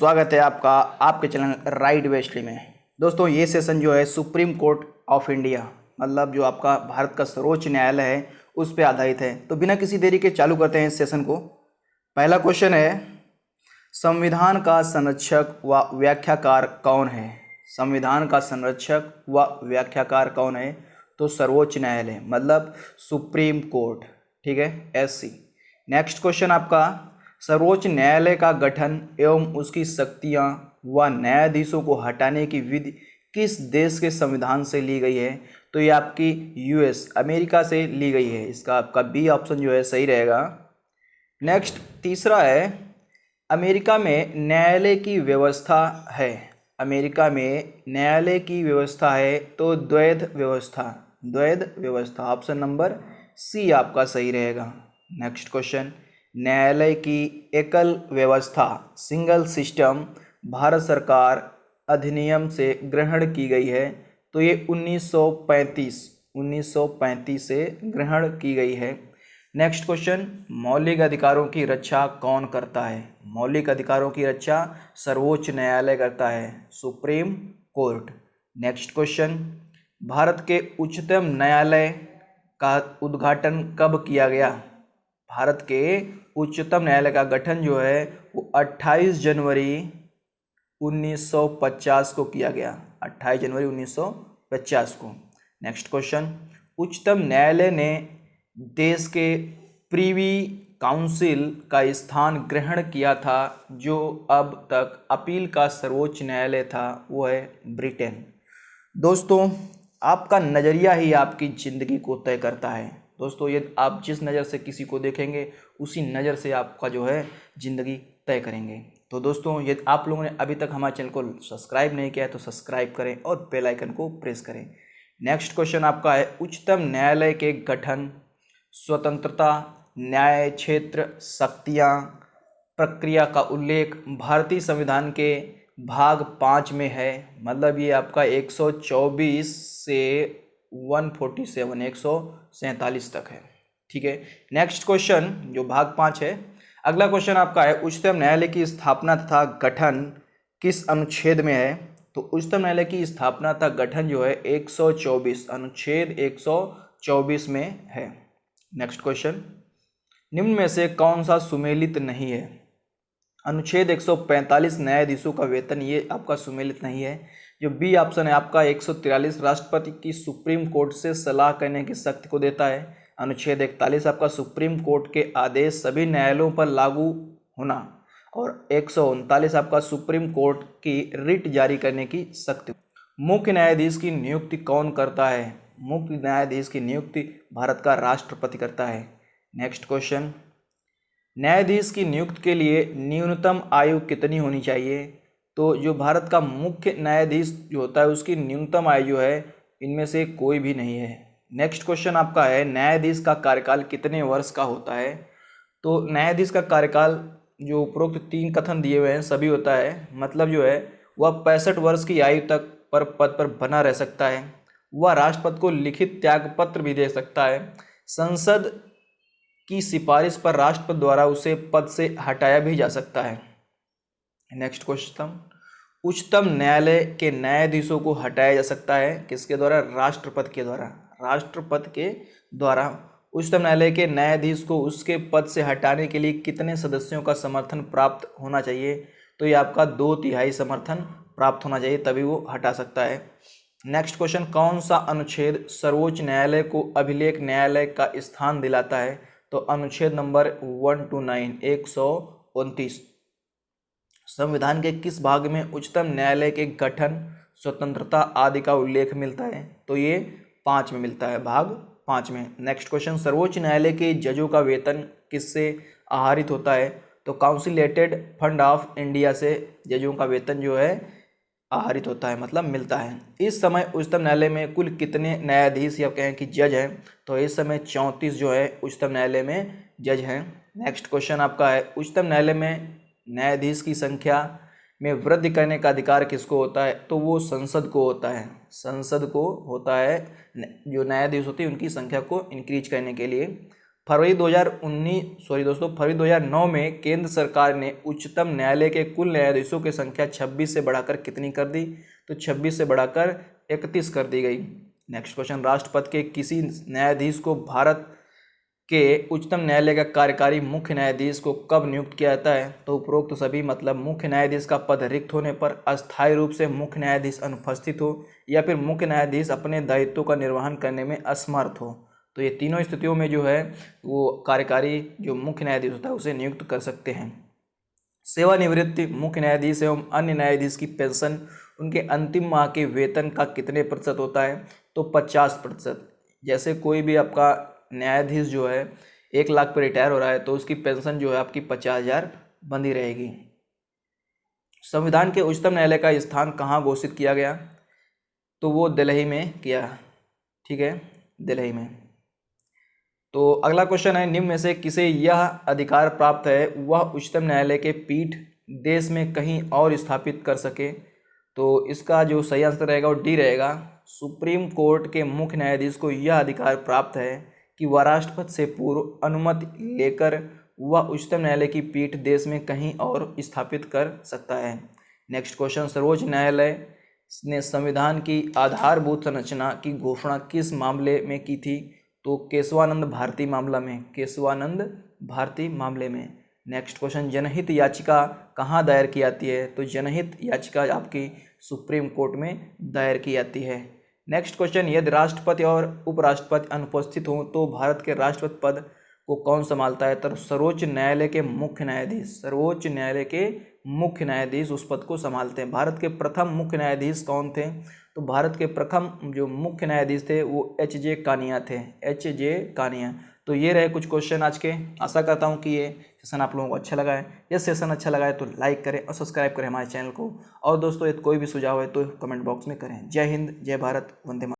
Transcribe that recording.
स्वागत है आपका आपके चैनल राइट वे स्टडी में। दोस्तों ये सेशन जो है सुप्रीम कोर्ट ऑफ इंडिया मतलब जो आपका भारत का सर्वोच्च न्यायालय है उस पर आधारित है। तो बिना किसी देरी के चालू करते हैं इस सेशन को। पहला क्वेश्चन है, संविधान का संरक्षक व व्याख्याकार कौन है? संविधान का संरक्षक व व्याख्याकार कौन है? तो सर्वोच्च न्यायालय मतलब सुप्रीम कोर्ट, ठीक है, SC। नेक्स्ट क्वेश्चन आपका, सर्वोच्च न्यायालय का गठन एवं उसकी शक्तियां व न्यायाधीशों को हटाने की विधि किस देश के संविधान से ली गई है? तो ये आपकी US अमेरिका से ली गई है। इसका आपका बी ऑप्शन जो है सही रहेगा। नेक्स्ट तीसरा है, अमेरिका में न्यायालय की व्यवस्था है। अमेरिका में न्यायालय की व्यवस्था है तो द्वैध व्यवस्था, द्वैध व्यवस्था ऑप्शन नंबर सी आपका सही रहेगा। नेक्स्ट क्वेश्चन, न्यायालय की एकल व्यवस्था सिंगल सिस्टम भारत सरकार अधिनियम से ग्रहण की गई है। तो ये 1935 से ग्रहण की गई है। नेक्स्ट क्वेश्चन, मौलिक अधिकारों की रक्षा कौन करता है? मौलिक अधिकारों की रक्षा सर्वोच्च न्यायालय करता है, supreme court. Next question, Bharat के उच्चतम न्यायालय का उद्घाटन कब किया गया? भारत के उच्चतम न्यायालय का गठन जो है वो 28 जनवरी 1950 को किया गया, 28 जनवरी 1950 को। नेक्स्ट क्वेश्चन, उच्चतम न्यायालय ने देश के प्रीवी काउंसिल का स्थान ग्रहण किया था जो अब तक अपील का सर्वोच्च न्यायालय था, वो है ब्रिटेन। दोस्तों आपका नज़रिया ही आपकी ज़िंदगी को तय करता है। दोस्तों ये आप जिस नज़र से किसी को देखेंगे उसी नज़र से आपका जो है ज़िंदगी तय करेंगे। तो दोस्तों यदि आप लोगों ने अभी तक हमारे चैनल को सब्सक्राइब नहीं किया है तो सब्सक्राइब करें और बेल आइकन को प्रेस करें। नेक्स्ट क्वेश्चन आपका है, उच्चतम न्यायालय के गठन, स्वतंत्रता, न्याय क्षेत्र, शक्तियाँ, प्रक्रिया का उल्लेख भारतीय संविधान के भाग 5 में है। मतलब ये आपका 124 से 147 तक है, ठीक है। नेक्स्ट क्वेश्चन जो भाग 5 है, अगला क्वेश्चन आपका है, उच्चतम न्यायालय की स्थापना तथा गठन किस अनुच्छेद में है? तो उच्चतम न्यायालय की स्थापना तथा गठन जो है 124 अनुच्छेद 124 में है। नेक्स्ट क्वेश्चन, निम्न में से कौन सा सुमेलित नहीं है? अनुच्छेद 145 न्यायाधीशों का वेतन, ये आपका सुमेलित नहीं है। जो बी ऑप्शन है आपका 143 राष्ट्रपति की सुप्रीम कोर्ट से सलाह करने की शक्ति को देता है। अनुच्छेद 41 आपका सुप्रीम कोर्ट के आदेश सभी न्यायालयों पर लागू होना, और 139 आपका सुप्रीम कोर्ट की रिट जारी करने की शक्ति। मुख्य न्यायाधीश की नियुक्ति कौन करता है? मुख्य न्यायाधीश की नियुक्ति भारत का राष्ट्रपति करता है। नेक्स्ट क्वेश्चन, न्यायाधीश की नियुक्ति के लिए न्यूनतम आयु कितनी होनी चाहिए? तो जो भारत का मुख्य न्यायाधीश जो होता है उसकी न्यूनतम आयु जो है इनमें से कोई भी नहीं है। नेक्स्ट क्वेश्चन आपका है, न्यायाधीश का कार्यकाल कितने वर्ष का होता है? तो न्यायाधीश का कार्यकाल जो उपरोक्त 3 कथन दिए हुए हैं सभी होता है। मतलब जो है वह 65 वर्ष की आयु तक पर पद पर बना रह सकता है। वह राष्ट्रपति को लिखित त्यागपत्र भी दे सकता है। संसद की सिफारिश पर राष्ट्रपति द्वारा उसे पद से हटाया भी जा सकता है। नेक्स्ट क्वेश्चन, उच्चतम न्यायालय के न्यायाधीशों को हटाया जा सकता है किसके द्वारा? राष्ट्रपति के द्वारा। राष्ट्रपति के द्वारा उच्चतम न्यायालय के न्यायाधीश को उसके पद से हटाने के लिए कितने सदस्यों का समर्थन प्राप्त होना चाहिए? तो ये आपका 2/3 समर्थन प्राप्त होना चाहिए तभी वो हटा सकता है। नेक्स्ट क्वेश्चन, कौन सा अनुच्छेद सर्वोच्च न्यायालय को अभिलेख न्यायालय का स्थान दिलाता है? तो अनुच्छेद नंबर 129 129। संविधान के किस भाग में उच्चतम न्यायालय के गठन, स्वतंत्रता आदि का उल्लेख मिलता है? तो ये 5 में मिलता है, भाग 5 में। नेक्स्ट क्वेश्चन, सर्वोच्च न्यायालय के जजों का वेतन किससे आहरित होता है? तो काउंसिलेटेड फंड ऑफ इंडिया से जजों का वेतन जो है आहरित होता है, मतलब मिलता है। इस समय उच्चतम न्यायालय में कुल कितने न्यायाधीश या कहें कि जज हैं? तो इस समय 34 जो है उच्चतम न्यायालय में जज हैं। नेक्स्ट क्वेश्चन आपका है, उच्चतम न्यायालय में न्यायाधीश की संख्या में वृद्धि करने का अधिकार किसको होता है? तो वो संसद को होता है। संसद को होता है, जो न्यायाधीश होती है उनकी संख्या को इंक्रीज करने के लिए। फरवरी 2009 में केंद्र सरकार ने उच्चतम न्यायालय के कुल न्यायाधीशों की संख्या 26 से बढ़ाकर कितनी कर दी? तो 26 से बढ़ाकर 31 कर दी गई। नेक्स्ट क्वेश्चन, राष्ट्रपति के किसी न्यायाधीश को भारत के उच्चतम न्यायालय का कार्यकारी मुख्य न्यायाधीश को कब नियुक्त किया जाता है? तो उपरोक्त सभी मतलब मुख्य न्यायाधीश का पद रिक्त होने पर, अस्थायी रूप से मुख्य न्यायाधीश अनुपस्थित हो, या फिर मुख्य न्यायाधीश अपने दायित्वों का निर्वहन करने में असमर्थ हो। तो ये तीनों स्थितियों में जो है वो कार्यकारी जो मुख्य न्यायाधीश होता है उसे नियुक्त कर सकते हैं। सेवानिवृत्ति मुख्य न्यायाधीश एवं अन्य न्यायाधीश की पेंशन उनके अंतिम माह के वेतन का कितने प्रतिशत होता है? तो 50%। जैसे कोई भी आपका न्यायाधीश जो है 1 लाख पर रिटायर हो रहा है तो उसकी पेंशन जो है आपकी 50,000 बंधी रहेगी। संविधान के उच्चतम न्यायालय का स्थान कहाँ घोषित किया गया? तो वो दिल्ली में किया, ठीक है, दिल्ली में। तो अगला क्वेश्चन है, निम्न में से किसे यह अधिकार प्राप्त है वह उच्चतम न्यायालय के पीठ देश में कहीं और स्थापित कर सके? तो इसका जो सही आंसर रहेगा वो डी रहेगा। सुप्रीम कोर्ट के मुख्य न्यायाधीश को यह अधिकार प्राप्त है कि वह राष्ट्रपति से पूर्व अनुमति लेकर वह उच्चतम न्यायालय की पीठ देश में कहीं और स्थापित कर सकता है। नेक्स्ट क्वेश्चन, सर्वोच्च न्यायालय ने संविधान की आधारभूत संरचना की घोषणा किस मामले में की थी? तो केशवानंद भारती मामला में, केशवानंद भारती मामले में। नेक्स्ट क्वेश्चन, जनहित याचिका कहाँ दायर की जाती है? तो जनहित याचिका आपकी सुप्रीम कोर्ट में दायर की जाती है। नेक्स्ट क्वेश्चन, यदि राष्ट्रपति और उपराष्ट्रपति अनुपस्थित हों तो भारत के राष्ट्रपति पद को कौन संभालता है? तो सर्वोच्च न्यायालय के मुख्य न्यायाधीश, सर्वोच्च न्यायालय के मुख्य न्यायाधीश उस पद को संभालते हैं। भारत के प्रथम मुख्य न्यायाधीश कौन थे? तो भारत के प्रथम जो मुख्य न्यायाधीश थे वो एच.जे. कानिया थे, एच.जे. कानिया। तो ये रहे कुछ क्वेश्चन आज के। आशा करता हूँ कि ये सेशन आप लोगों को अच्छा लगा है। यह सेशन अच्छा लगा है तो लाइक करें और सब्सक्राइब करें हमारे चैनल को। और दोस्तों यदि कोई भी सुझाव है तो कमेंट बॉक्स में करें। जय हिंद, जय भारत, वंदे मातरम।